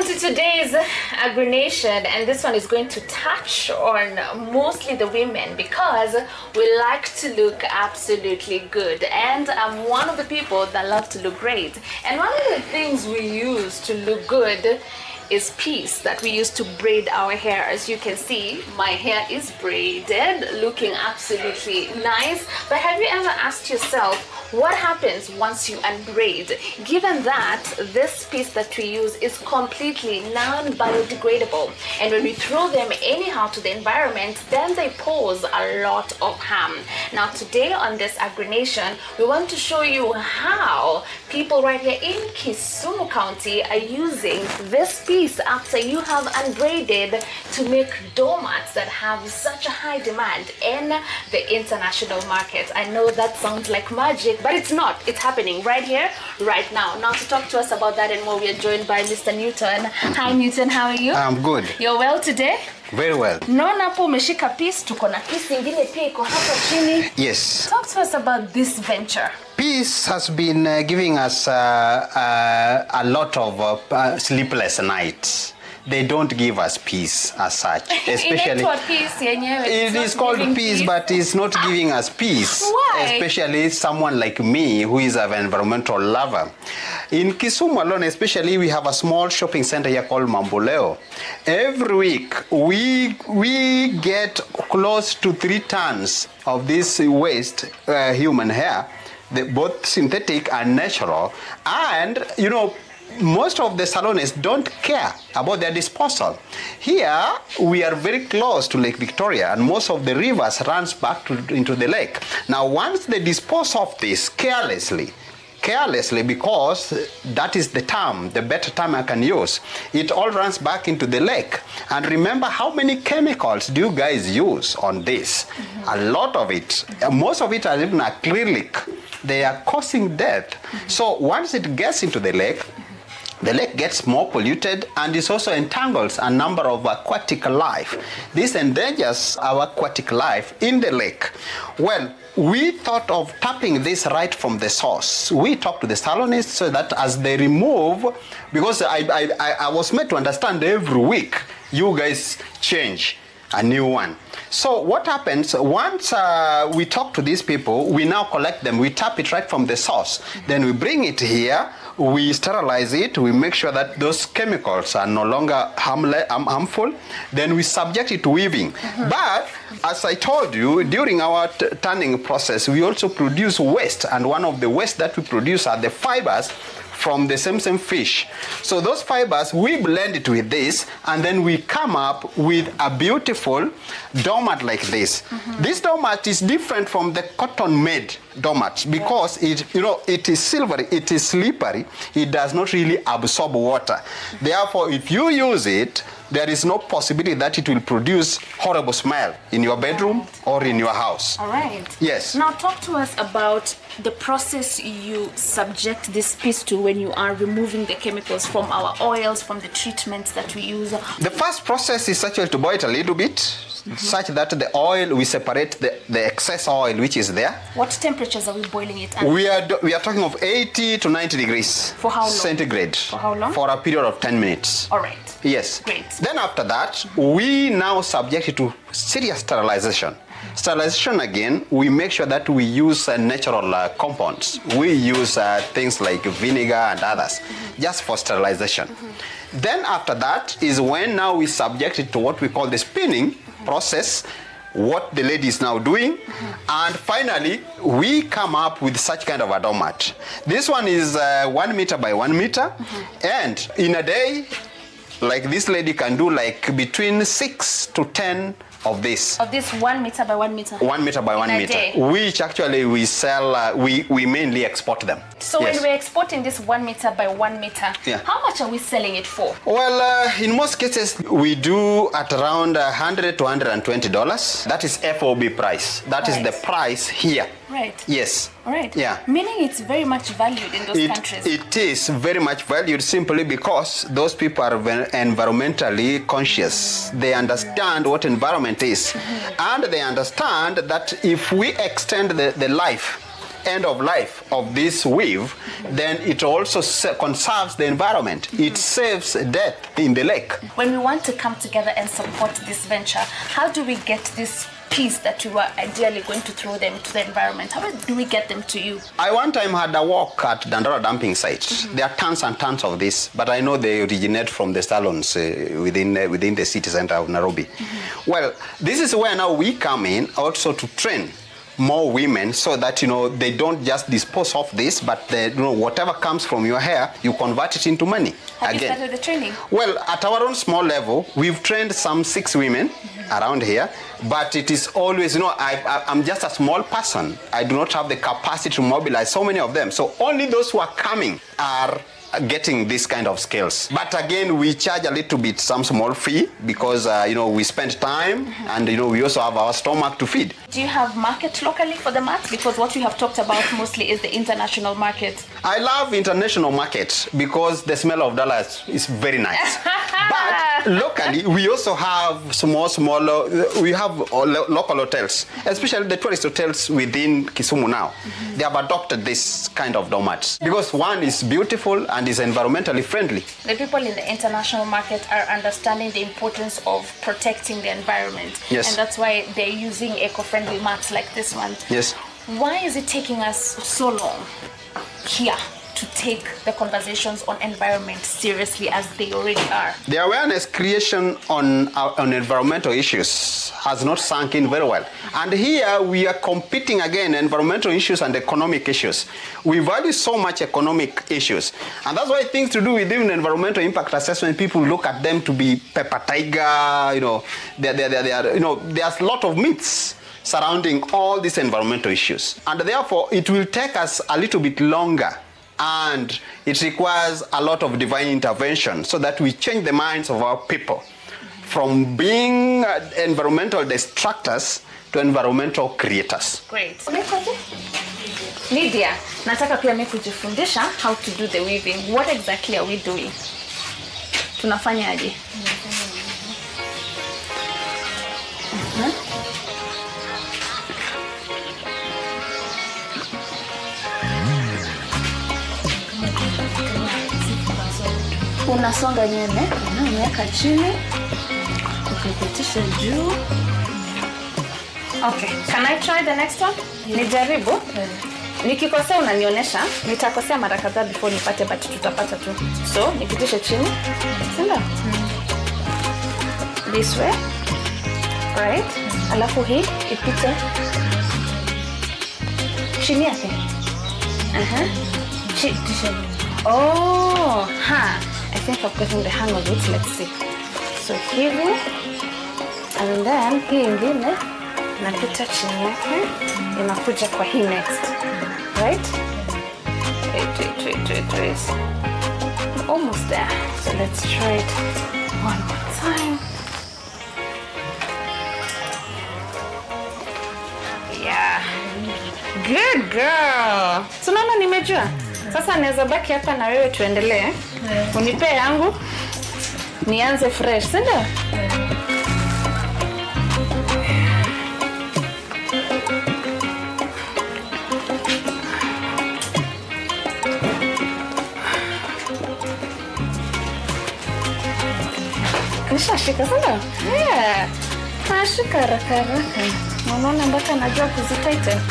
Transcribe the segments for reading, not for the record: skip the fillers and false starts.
to today's Agri-nation, and this one is going to touch on mostly the women because we like to look absolutely good, and I'm one of the people that love to look great. And one of the things we use to look good is piece that we use to braid our hair. As you can see, my hair is braided, looking absolutely nice. But have you ever asked yourself, what happens once you unbraid, given that this piece that we use is completely non-biodegradable, and when we throw them anyhow to the environment, then they pose a lot of harm. Now today on this Agri-nation, we want to show you how people right here in Kisumu County are using this piece after you have unbraided to make doormats that have such a high demand in the international market. I know that sounds like magic, but it's not. It's happening right here, right now. Now to talk to us about that and more, we are joined by Mr. Newton. Hi Newton, how are you? I'm good. You're well today? Very well. Naona hapo umeshika piece, tuko na piece ingine pia iko hapa chini. Yes. Talk to us about this venture. Peace has been giving us a lot of sleepless nights. They don't give us peace as such, especially it is called peace, but it's not giving us peace. Why? Especially someone like me who is an environmental lover. In Kisumu alone, especially, we have a small shopping center here called Mamboleo. Every week we get close to 3 tons of this waste human hair, both synthetic and natural, and you know, most of the salons don't care about their disposal. Here, we are very close to Lake Victoria, and most of the rivers runs back into the lake. Now, once they dispose of this carelessly, because that is the term, the better term I can use, it all runs back into the lake. And remember, how many chemicals do you guys use on this? A lot of it. Most of it are even acrylic. They are causing death. So once it gets into the lake gets more polluted, and it also entangles a number of aquatic life. This endangers our aquatic life in the lake. Well, we thought of tapping this right from the source. We talked to the salonists so that as they remove, because I was made to understand every week you guys change a new one. So what happens, once we talk to these people, we now collect them, we tap it right from the source, then we bring it here, we sterilize it, we make sure that those chemicals are no longer harmful, then we subject it to weaving. But as I told you, during our tanning process, we also produce waste, and one of the waste that we produce are the fibers from the same fish. So those fibers, we blend it with this, and then we come up with a beautiful doormat like this. This doormat is different from the cotton-made doormat because it is silvery, it is slippery, it does not really absorb water. Therefore, if you use it, there is no possibility that it will produce horrible smell in your bedroom or in your house. All right. Yes. Now talk to us about the process you subject this piece to when you are removing the chemicals from our oils, from the treatments that we use. The first process is actually to boil it a little bit, such that the oil, we separate the excess oil which is there. What temperatures are we boiling it at? We are talking of 80 to 90 degrees. For how long? Centigrade. For how long? For a period of 10 minutes. All right. Yes. Great. Then after that, we now subject it to serious sterilization. Sterilization again, we make sure that we use natural compounds. We use things like vinegar and others, just for sterilization. Then after that is when now we subject it to what we call the spinning process, what the lady is now doing, and finally we come up with such kind of a doormat. This one is 1 meter by 1 meter, and in a day, like this lady can do like between 6 to 10 of this. Of this 1 meter by 1 meter? 1 meter by 1 meter. Day. Which actually we sell, we mainly export them. So yes. When we're exporting this 1 meter by 1 meter, how much are we selling it for? Well, in most cases, we do at around $100 to $120. That is FOB price. That is the price here. Right. Yes. All right. Yeah. Meaning it's very much valued in those countries. It is very much valued simply because those people are environmentally conscious. They understand what environment is. And they understand that if we extend the life end of life of this weave, then it also conserves the environment. It saves death in the lake. When we want to come together and support this venture, how do we get this piece that you are ideally going to throw them to the environment? How do we get them to you? I one time had a walk at Dandara dumping site. There are tons and tons of this, but I know they originate from the salons within the city center of Nairobi. Well, this is where now we come in also to train more women so that, you know, they don't just dispose of this, but they, you know, whatever comes from your hair, you convert it into money. Have you started the training? Well, at our own small level, we've trained some 6 women around here, but it is always, you know, I'm just a small person. I do not have the capacity to mobilize so many of them. So only those who are coming are getting this kind of skills. But again, we charge a little bit, some small fee, because you know, we spend time, and you know, we also have our stomach to feed. Do you have market locally for the mats? Because what you have talked about mostly is the international market. I love international market because the smell of dollars is very nice. But locally, we also have we have local hotels, especially the tourist hotels within Kisumu now. They have adopted this kind of doormats because one is beautiful and is environmentally friendly. The people in the international market are understanding the importance of protecting the environment. Yes. And that's why they're using eco-friendly mats like this one. Yes. Why is it taking us so long here to take the conversations on environment seriously as they already are? The awareness creation on environmental issues has not sunk in very well. And here we are competing again, environmental issues and economic issues. We value so much economic issues. And that's why things to do with even environmental impact assessment, people look at them to be paper tiger, you know, you know, there's a lot of myths surrounding all these environmental issues. And therefore, it will take us a little bit longer, and it requires a lot of divine intervention so that we change the minds of our people from being environmental destructors to environmental creators. Great. Lydia, nataka pia mimi kujifundisha how to do the weaving. What exactly are we doing? Tunafanyaje? Unasonga nywele, unaweka chini, ukipitisha juu. Okay, can I try the next one? Nijaribu. Nikikosea unanionyesha, nitakosea mara kadhaa before nipate, but tutapata tu. So, nipitishe chini. Sema. This way. Right? Alafu hii ipite chini yake. Oh, I think I've gotten the hang of it. Let's see. So hivi, and then hii ingine napita chini yake, inakuja kwa hii next. Right? Wait. We're almost there. So let's try it one more time. Yeah. Good girl. So naona nimejua. Sasa naweza baki hapa na wewe tuendelee. Unipe yangu. Nianze fresh, si ndio? Nishashika, si ndio? Yeah. Nashika haraka. Unaona mpaka najua kuzitaita.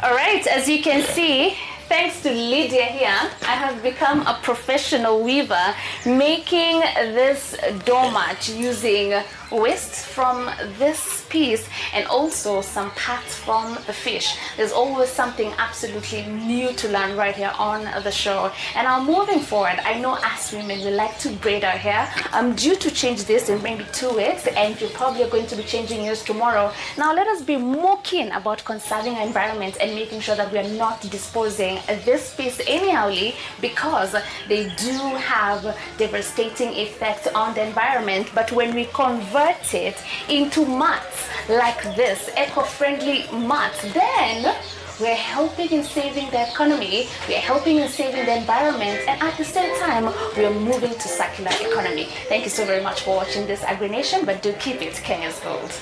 All right, as you can see, thanks to Lydia here, I have become a professional weaver, making this doormat using waste from this piece and also some parts from the fish. There's always something absolutely new to learn right here on the show. And now moving forward, I know as women we like to braid our hair. I'm due to change this in maybe 2 weeks, and you're probably going to be changing yours tomorrow. Now let us be more keen about conserving our environment and making sure that we are not disposing this piece anyhowly, because they do have devastating effects on the environment. But when we convert it into mats like this, eco-friendly mats, then we're helping in saving the economy, we're helping in saving the environment, and at the same time, we're moving to circular economy. Thank you so very much for watching this Agri-nation, but do keep it Kenya's Gold.